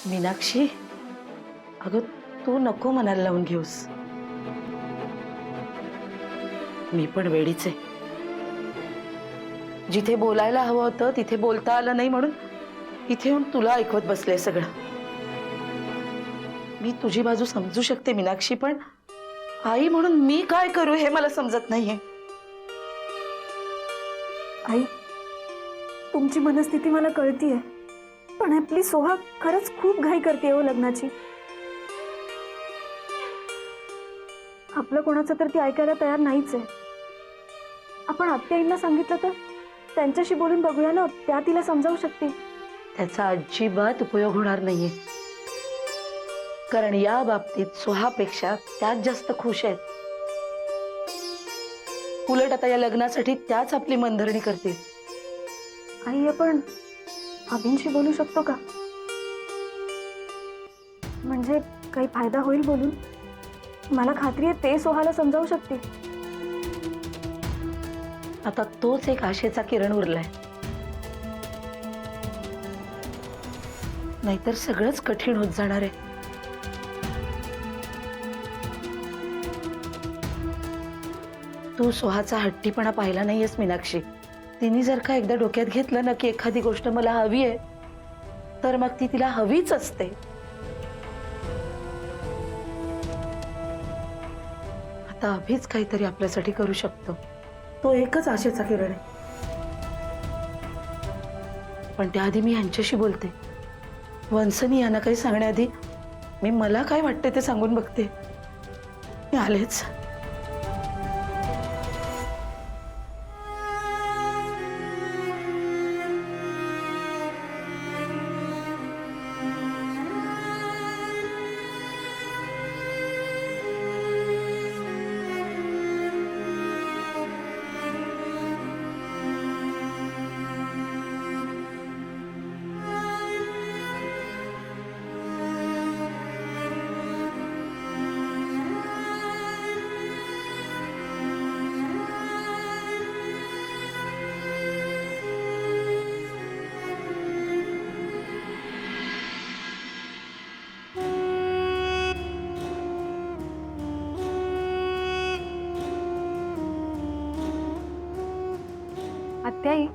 मीनाक्षी, अगं तू नको मनाला लावून घेऊस. मी पण वेडीच आहे. जिथे बोलायला हवं होतं तिथे बोलता आलं नाही म्हणून इथे येऊन तुला ऐकवत बसले सगळं. मी तुझी बाजू समजू शकते मीनाक्षी, पण आई म्हणून मी काय करू हे मला समजत नाहीये. आई, तुमची मनस्थिती मला कळतीये, पण आपली सोहा खरंच खूप घाई करते हो लग्नाची. आपलं कोणाचं तर ती ऐकायला तयार नाहीच आहे. आपण आत्याईंना सांगितलं तर त्यांच्याशी बोलून बघूया ना, त्या तिला समजावू शकतील. त्याचा अजिबात उपयोग होणार नाहीये, कारण या बाबतीत सोहापेक्षा त्याच जास्त खुश आहेत. उलट आता या लग्नासाठी त्याच आपली मनधरणी करतील. आई, आपण अभिनशी बोलू शकतो का? म्हणजे काही फायदा होईल बोलून. मला खात्री आहे ते सोहाला समजावू शकतील. आता तोच एक आशेचा किरण उरलाय, नाहीतर सगळंच कठीण होत जाणार आहे. तू सोहाचा हट्टीपणा पाहिला नाहीयेस मीनाक्षी. तिने जर का एकदा डोक्यात घेतलं ना की एखादी गोष्ट मला हवी आहे, तर मग ती तिला हवीच असते. आता अभिच काहीतरी आपल्यासाठी करू शकतो. तो एकच आशेचा किरण आहे. पण त्याआधी मी यांच्याशी बोलते. वंसनी यांना काही सांगण्याआधी मी मला काय वाटते ते सांगून बघते. मी आलेच. आत्याई,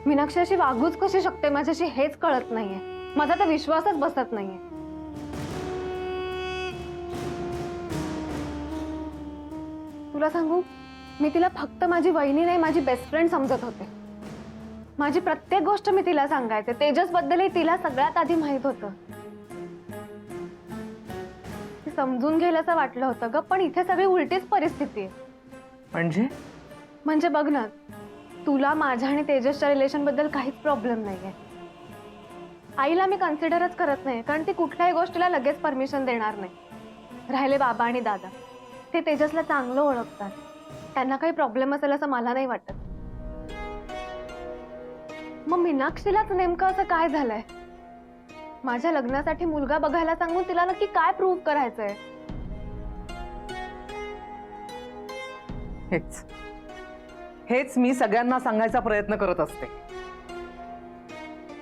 मीनाक्षी अशी वागूच कशी शकते माझ्याशी हेच कळत नाहीये. माझा तर विश्वासच बसत नाहीये. तुला सांगू, मी तिला फक्त माझी वहिनी नाही, माझी बेस्ट फ्रेंड समजत होते. माझी प्रत्येक गोष्ट मी तिला सांगायचे. तेजस बद्दलही तिला सगळ्यात आधी माहित होतं. ती समजून घेईल असं वाटलं होतं ग, पण इथे सगळी उलटीच परिस्थिती आहे. म्हणजे बघ ना, तुला माझ्या आणि तेजसच्या रिलेशन बद्दल काहीच प्रॉब्लेम नाहीये. आईला मी कन्सिडरच करत नाही, कारण ती कुठल्याही गोष्टीला लगेच परमिशन देणार नाही. राहिले बाबा आणि दादा, ते तेजसला चांगलं ओळखतात. त्यांना काही प्रॉब्लेम असेल असं मला नाही वाटत. मग मीनाक्षीलाच नेमकं असं काय झालंय? माझ्या लग्नासाठी मुलगा बघायला सांगून तिला नक्की काय प्रूव्ह करायचंय? हेच मी सगळ्यांना सांगायचा प्रयत्न करत असते,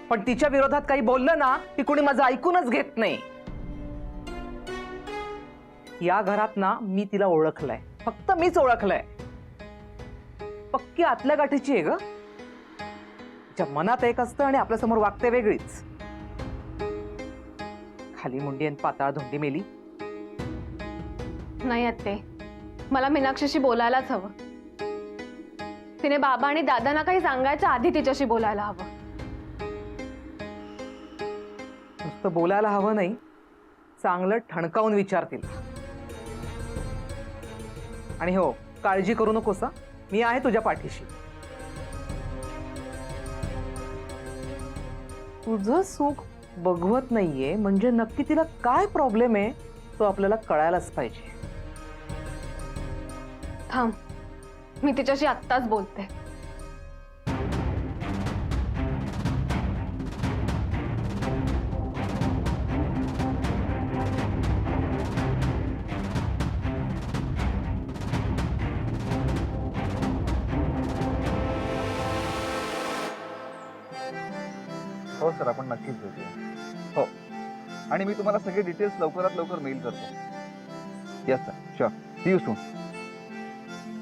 पण तिच्या विरोधात काही बोललं ना की कुणी माझं ऐकूनच घेत नाही. या घरात ना मी तिला ओळखलंय, फक्त मीच ओळखलंय. पक्की आतल्या गाठीची आहे ग. तिच्या मनात एक असतं आणि आपल्या समोर वागते वेगळीच. खाली मुंडी आणि पाताळ धोंडी मेली. नाही आत्ते, मला मीनाक्षीशी बोलायलाच हवं. तिने बाबा आणि दादांना काही सांगायच्या आधी तिच्याशी बोलायला हवं. नुसतं बोलायला हवं नाही, चांगलं ठणकावून विचारतील. आणि हो, काळजी करू नकोस, मी आहे तुझ्या पाठीशी. तुझं सुख बघवत नाहीये म्हणजे नक्की तिला काय प्रॉब्लेम आहे तो आपल्याला कळायलाच पाहिजे. थांब, मी तिच्याशी आत्ताच बोलते. हो सर, आपण नक्कीच भेटूया. हो, आणि मी तुम्हाला सगळे डिटेल्स लवकरात लवकर मेल करतो. Yes sir, sure. See you soon.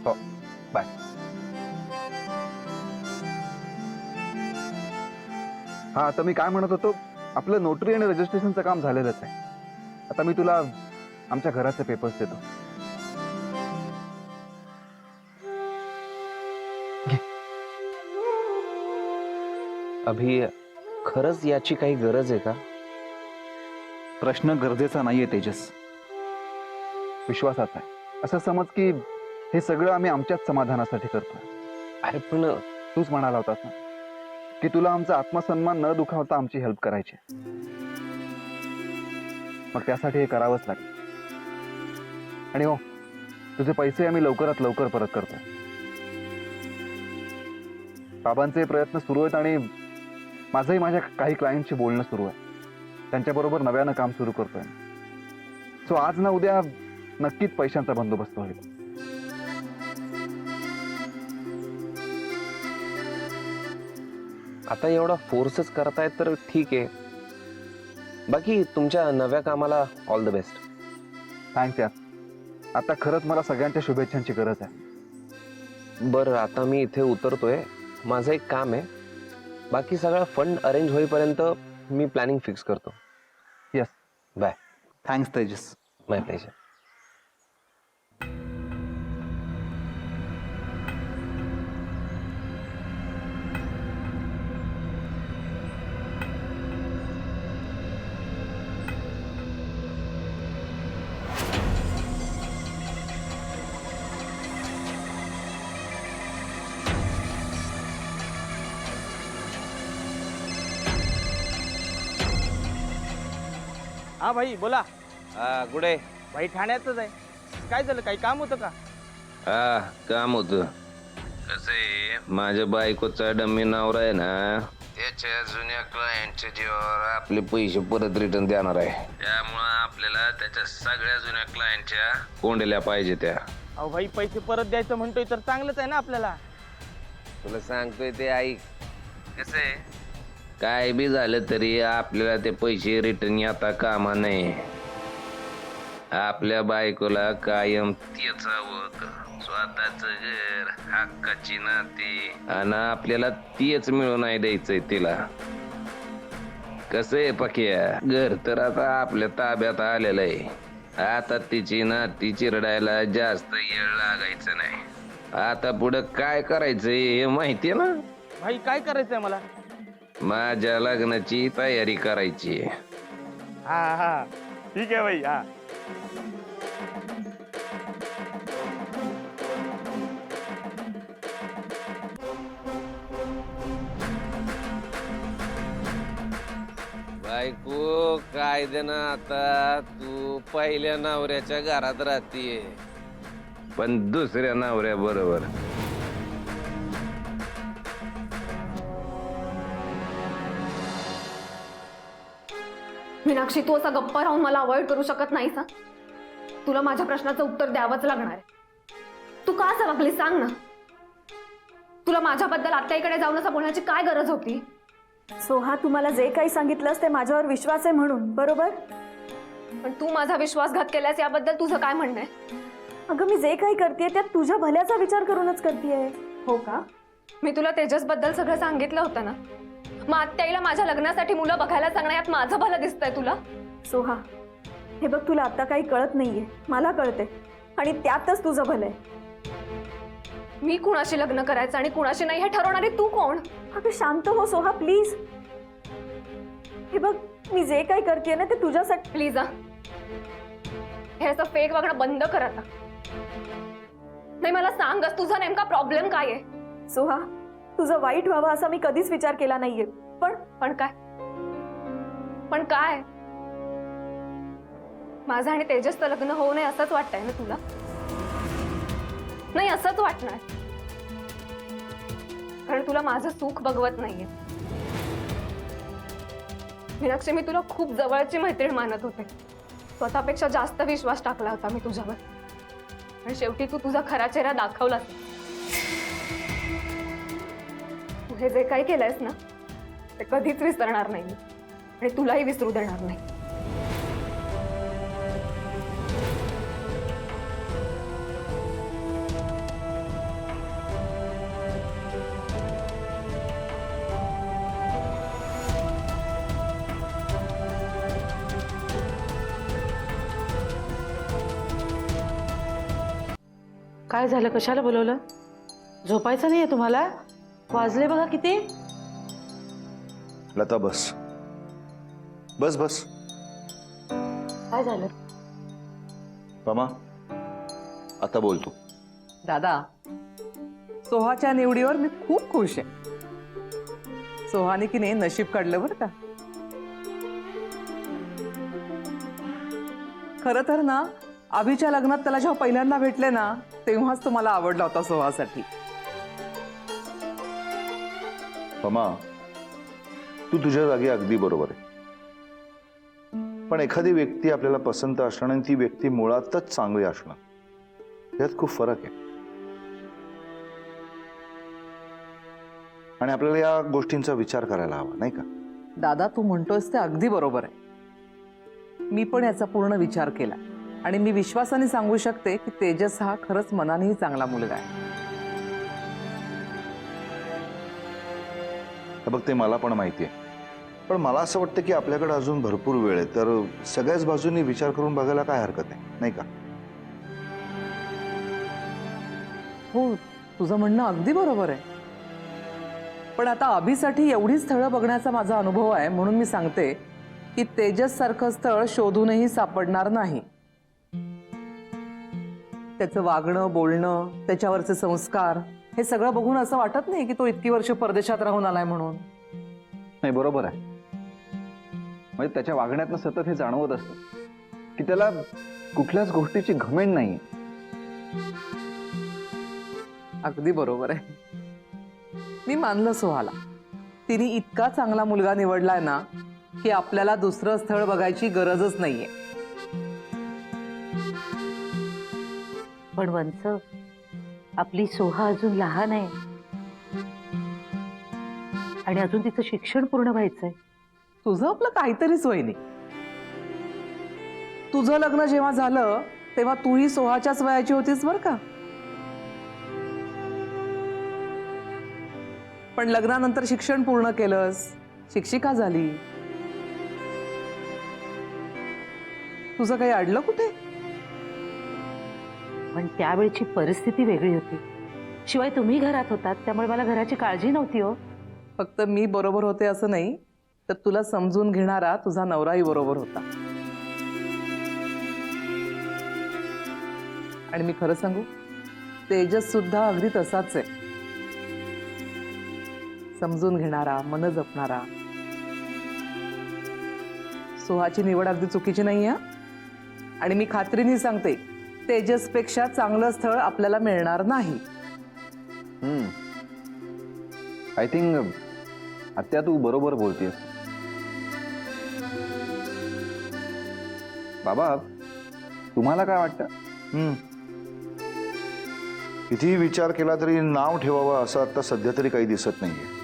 हो, बाय. हा, आता मी काय म्हणत होतो, आपलं नोटरी आणि रजिस्ट्रेशनचं काम झालेलंच आहे. आता मी तुला आमच्या घराचे पेपर्स देतो. अभि खरंच याची काही गरज आहे का? प्रश्न गरजेचा नाहीये तेजस, विश्वासाचा आहे. असं समज की हे सगळं आम्ही आमच्याच समाधानासाठी करतोय. अरे पण तूच म्हणाला होतास ना की तुला आमचा आत्मसन्मान न दुखावता आमची हेल्प करायची, मग त्यासाठी हे करावंच लागेल. आणि हो, तुझे पैसे आम्ही लवकरात लवकर परत करतोय. बाबांचे प्रयत्न सुरू आहेत आणि माझंही माझ्या काही क्लायंटशी बोलणं सुरू आहे. त्यांच्याबरोबर नव्यानं काम सुरू करतोय. सो आज ना उद्या नक्कीच पैशांचा बंदोबस्त होईल. आता एवढा फोर्सच करतायत तर ठीक आहे. बाकी तुमच्या नव्या कामाला ऑल द बेस्ट. थँक्स यार. आता खरंच मला सगळ्यांच्या शुभेच्छांची गरज आहे. बरं, आता मी इथे उतरतोय. माझं एक काम आहे. बाकी सगळा फंड अरेंज होईपर्यंत मी प्लॅनिंग फिक्स करतो. येस. बाय. थँक्स तेजस. माय प्लेजर. हा भाई बोला. गुडे. भाई ठाण्यातच आहे. काय झालं, काही काम होतं का? काम होतं. कसं आहे, माझ्या बायकोचा डम्मी नवरा आहे ना, त्याच्या जुन्या क्लायंटच्या जीवावर आपले पैसे परत रिटर्न देणार आहे. त्यामुळं आपल्याला त्याच्या सगळ्या जुन्या क्लायंटच्या कोंडल्या पाहिजे त्या. अहो भाई, पैसे परत द्यायचं म्हणतोय तर चांगलंच आहे ना आपल्याला. तुला सांगतोय ते ऐक. कसं आहे, काय बी झालं तरी आपल्याला ते पैसे रिटर्न येता कामा नये. आपल्या बायकोला कायम तेच हवं, स्वतःच घर, हक्काची नाती, आणि आपल्याला तेच मिळून नाही द्यायचंय तिला. कसं आहे पक्या, घर तर आता आपल्या ताब्यात आलेलं आहे. आता तिची नाती चिरडायला जास्त येळ लागायचं नाही. आता पुढं काय करायचंय हे माहितीये ना? भाई काय करायचंय मला? माझ्या लग्नाची तयारी करायची. हा हा, ठीक आहे भाई. हा, बायको काय दे ना, आता तू पहिल्या नवऱ्याच्या घरात राहतीये पण दुसऱ्या नवऱ्या बरोबर. मीनाक्षी, तू असा गप्पा राहून मला अवॉइड करू शकत नाहीस. तुला माझ्या प्रश्नाचं उत्तर द्यावंच लागणार आहे. तू का असं वागलीस सांग ना. तुला माझ्याबद्दल आत्याईकडे जाऊन असं बोलण्याची काय गरज होती? सोहा, तुम्हाला जे काही सांगितलंस ते माझ्यावर विश्वास आहे म्हणून, बरोबर? पण तू माझा विश्वासघात केल्यास याबद्दल तुझं काय म्हणणं आहे? अगं, मी जे काही करतेय त्यात तुझ्या भल्याचा विचार करूनच करतेय. हो का? मी तुला तेजसबद्दल सगळं सांगितलं होतं ना. मग आत्याईला माझ्या लग्नासाठी मुलं बघायला सांगणं यात माझं भलं दिसतंय तुला? सोहा, हे बघ, तुला आता काही कळत नाहीये, मला कळते, आणि त्यातच तुझं भलं आहे. मी कुणाशी लग्न करायचं आणि कुणाशी नाही हे ठरवणारी तू कोण? अगं शांत हो सोहा, प्लीज. हे बघ, मी जे काही करते ना ते तुझ्यासाठी. प्लीज हे असं फेक वागणं बंद कर आता. नाही, मला सांगच तुझा नेमका प्रॉब्लेम काय आहे? सोहा, तुझं वाईट व्हावं असा मी कधीच विचार केला नाहीये. पण काय? पण काय? माझं आणि तेजसचं लग्न होऊ नये असंच वाटतंय ना तुला? नाही, असंच वाटणार, कारण तुला माझं सुख बघवत नाहीये. मीनाक्षी, मी तुला खूप जवळची मैत्रीण मानत होते. स्वतःपेक्षा जास्त विश्वास टाकला होता मी तुझ्यावर, आणि शेवटी तू तुझा खरा चेहरा दाखवलास. तू हे जे काही केलंयस ना ते कधीच विसरणार नाही. आणि तुलाही विसरू देणार नाही. काय झालं? कशाला बोलवलं? झोपायचं नाहीये तुम्हाला? वाजले बघा किती. लता बस बस बस. काय झालं? पमा आता बोलतो. दादा, सोहाच्या निवडीवर मी खूप खुश आहे. सोहाने की नाही नशीब काढलं बरं का. खरं तर ना, अभिच्या लग्नात त्याला जेव्हा पहिल्यांदा भेटले ना, तेव्हाच तुम्हाला आवडला होता सोहासाठी. पमा तू तुझ्या जागी अगदी बरोबर आहे. पण एखादी व्यक्ती आपल्याला पसंत असणं आणि ती व्यक्ती मुळातच चांगली असणं यात खूप फरक आहे. आणि आपल्याला या गोष्टींचा विचार करायला हवा नाही का. दादा, तू म्हणतोयस ते अगदी बरोबर आहे. मी पण याचा पूर्ण विचार केला आणि मी विश्वासाने सांगू शकते की तेजस हा खरंच मनानेही चांगला मुलगा आहे. बघ, ते मला पण माहिती आहे. पण मला असं वाटतं की आपल्याकडे अजून भरपूर वेळ आहे, तर सगळ्याच बाजूंनी विचार करून बघायला काय हरकत आहे नाही का. हो, तुझं म्हणणं अगदी बरोबर आहे. पण आता अभिसाठी एवढी स्थळं बघण्याचा माझा अनुभव आहे, म्हणून मी सांगते की तेजस सारखं स्थळ शोधूनही सापडणार नाही. त्याचं वागणं, बोलणं, त्याच्यावरचे संस्कार हे सगळं बघून असं वाटत नाही की तो इतकी वर्ष परदेशात राहून आलाय म्हणून. नाही, बरोबर आहे. म्हणजे त्याच्या वागण्यातनं सतत हे जाणवत असतं की त्याला कुठल्याच गोष्टीची घमेंड नाही. अगदी बरोबर आहे. मी मानलं सोहाला. तिने इतका चांगला मुलगा निवडलाय ना की आपल्याला दुसरं स्थळ बघायची गरजच नाहीये. पण वंच, आपली सोहा अजून लहान आहे आणि अजून तिचं शिक्षण पूर्ण व्हायचंय. तुझं आपलं काहीतरीच वहिनी. तुझं लग्न जेव्हा झालं तेव्हा तूही सोहाच्याच वयाची होतीस बरं का. पण लग्नानंतर शिक्षण पूर्ण केलंस, शिक्षिका झाली. तुझं काही अडलं कुठे? पण त्यावेळची परिस्थिती वेगळी होती. शिवाय तुम्ही घरात होतात, त्यामुळे मला घराची काळजी नव्हती हो. फक्त मी बरोबर होते असं नाही, तर तुला समजून घेणारा तुझा नवराही बरोबर होता. आणि मी खरं सांगू, तेजस सुद्धा अगदी तसाच आहे. समजून घेणारा, मन जपणारा. सोहाची निवड अगदी चुकीची नाही आहे. आणि मी खात्रीने सांगते, तेजसपेक्षा चांगलं स्थळ आपल्याला मिळणार नाही. आय थिंक आत्या तू बरोबर बोलतेस. बाबा, तुम्हाला काय वाटतं? कितीही विचार केला तरी नाव ठेवावं असं आता सध्या तरी काही दिसत नाहीये.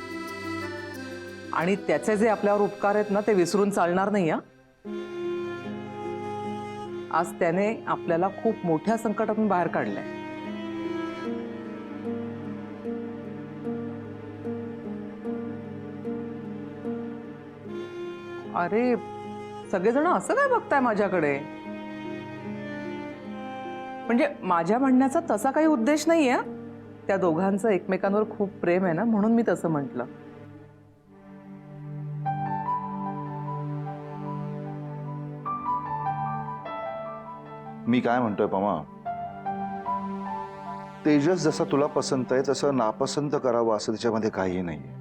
आणि त्याचे जे आपल्यावर उपकार आहेत ना, ते विसरून चालणार नाही. आज त्याने आपल्याला खूप मोठ्या संकटातून बाहेर काढलंय. अरे, सगळेजण असं काय बघताय माझ्याकडे? म्हणजे माझ्या म्हणण्याचा तसा काही उद्देश नाहीये. त्या दोघांचं एकमेकांवर खूप प्रेम आहे ना, म्हणून मी तसं म्हटलं. मी काय म्हणतोय पमा, तेजस जसा तुला पसंत आहे तसं नापसंत करावं असं त्याच्यामध्ये काहीही नाहीये.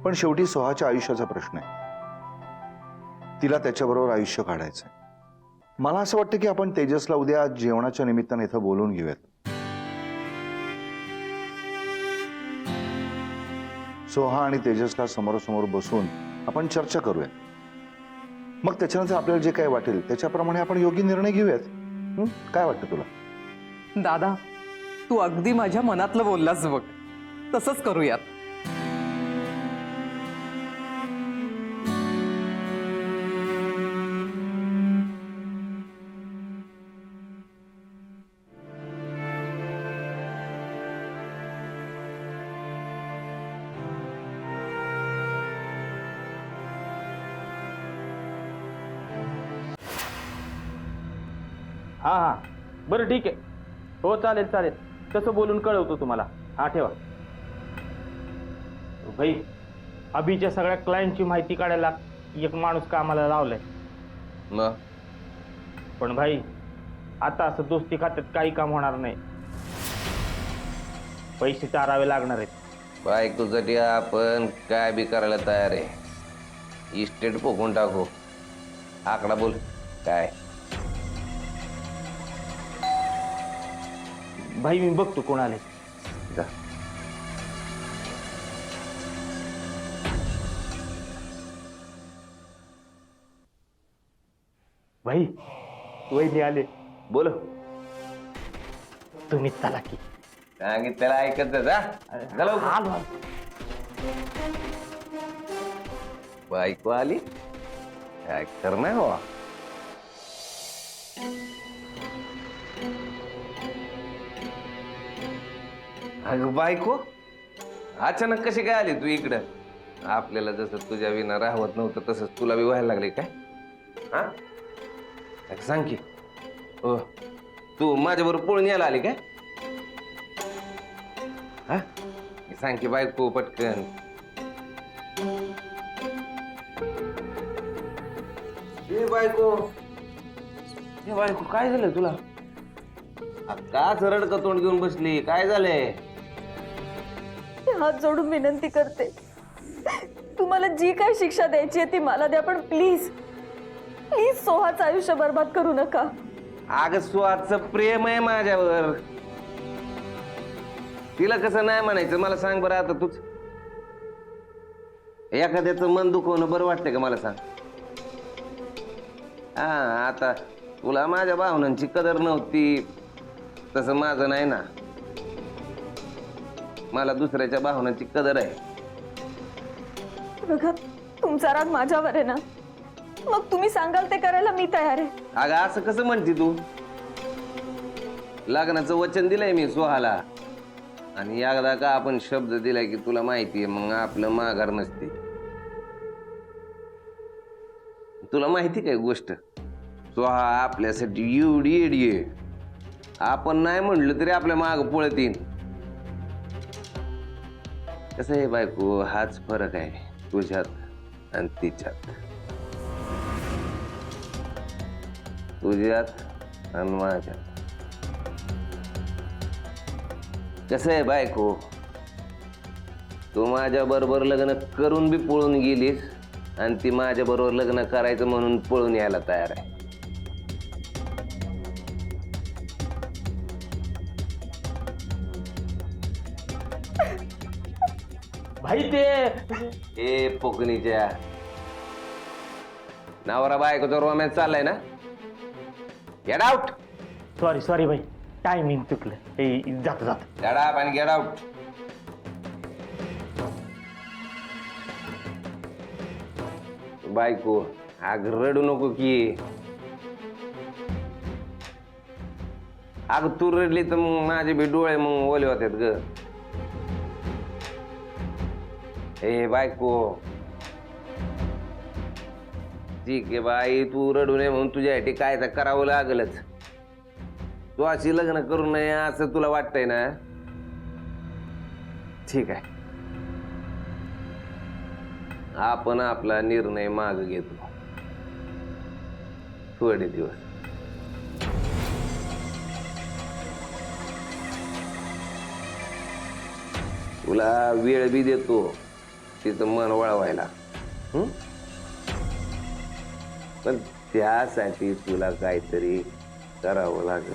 पण शेवटी सोहाच्या आयुष्याचा प्रश्न आहे. तिला त्याच्याबरोबर आयुष्य काढायचंय. मला असं वाटतं की आपण तेजसला उद्या जेवणाच्या निमित्ताने इथं बोलून घेऊयात. सोहा आणि तेजसला समोरासमोर बसून आपण चर्चा करूया. मग त्याच्यानंतर आपल्याला जे काय वाटेल त्याच्याप्रमाणे आपण योग्य निर्णय घेऊयात. काय वाटतं तुला? दादा, तू अगदी माझ्या मनातलं बोललास बघ. तसंच करूयात. हा हा बरं ठीक आहे. हो चालेल चालेल, तसं बोलून कळवतो तुम्हाला. हा ठेवा. भाई अभिच्या सगळ्या क्लायंटची माहिती काढायला एक माणूस कामाला लावलाय. मग पण भाई आता असं दोस्ती खात्यात काही काम होणार नाही. पैसे चारावे लागणार आहेत. बायकोसाठी आपण काय बी करायला तयार आहे. इस्टेट पोकून टाकू. आकडा बोल काय. भाई मी बघतो कोण आले. जा. भाई वहिनी आले. बोल. तुम्हीच चला की. सांगितलेलं ऐकत जा. चला लवकर. आलो, आलो. बायको आली काय करणार हो. अगं बायको अचानक कशी काय आली तू इकडं. आपल्याला जसं तुझ्या विना राहवत नव्हतं तसंच तुला बी व्हायला लागले काय. हा अगं सांग की. हो तू माझ्याबरोबर पळून यायला आली काय. हा सांग की बायको पटकन. हे बायको काय झालं तुला. का सरळ का तोंड घेऊन बसली. काय झालंय. हात जोडून विनंती करते, तुम्हाला जी काय शिक्षा द्यायची आहे ती मला द्या, पण प्लीज प्लीज सोहाचं आयुष्य बर्बाद करू नका. अगं स्वाचं प्रेम आहे माझ्यावर. तिला कसं नाही म्हणायचं मला सांग बरं. आता तूच एखाद्याचं मन दुखवणं बरं वाटतंय का मला सांग. हा आता तुला माझ्या भावनांची कदर नव्हती तसं माझं नाही ना. मला दुसऱ्याच्या भावनांची कदर आहे. बघा तुमचा राग माझ्यावर आहे ना, मग तुम्ही सांगाल ते करायला मी तयार आहे. अगं असं कसं म्हणते तू. लग्नाचं वचन दिलंय मी सोहाला आणि एकदा का आपण शब्द दिलाय की तुला माहितीये मग आपलं माघार नसते. तुला माहिती काय गोष्ट. सोहा आपल्यासाठी एवढी एडी आहे. आपण नाही म्हणलं तरी आपल्या माग पळत येईन. कसं आहे बायको हाच फरक आहे तुझ्यात आणि तिच्यात. तुझ्यात आणि माझ्यात. कसं आहे बायको तू माझ्या बरोबर लग्न करून बी पळून गेलीस आणि ती माझ्या बरोबर लग्न करायचं म्हणून पळून यायला तयार आहे. भाई ते ए पोकणीच्या नवरा बायकोचा रोमॅन्स चाललाय ना. Get out. सॉरी सॉरी भाई टायमिंग चुकलं. जातो जातो. गेट अप आणि गेट आउट. बायको अग रडू नको की. अग तू रडली तर मग माझे बी डोळे मग ओले होतात ग. ए बायको ठीक आहे बाई तू रडू नये म्हणून तुझ्यासाठी काय तर करावं लागलच. तू अशी लग्न करू नये असं तुला वाटतंय ना. ठीक आहे आपण आपला निर्णय माग घेतो थोडे दिवस. तुला वेळ बी देतो तिचं मन वळवायला. पण त्यासाठी तुला काहीतरी करावं लागेल.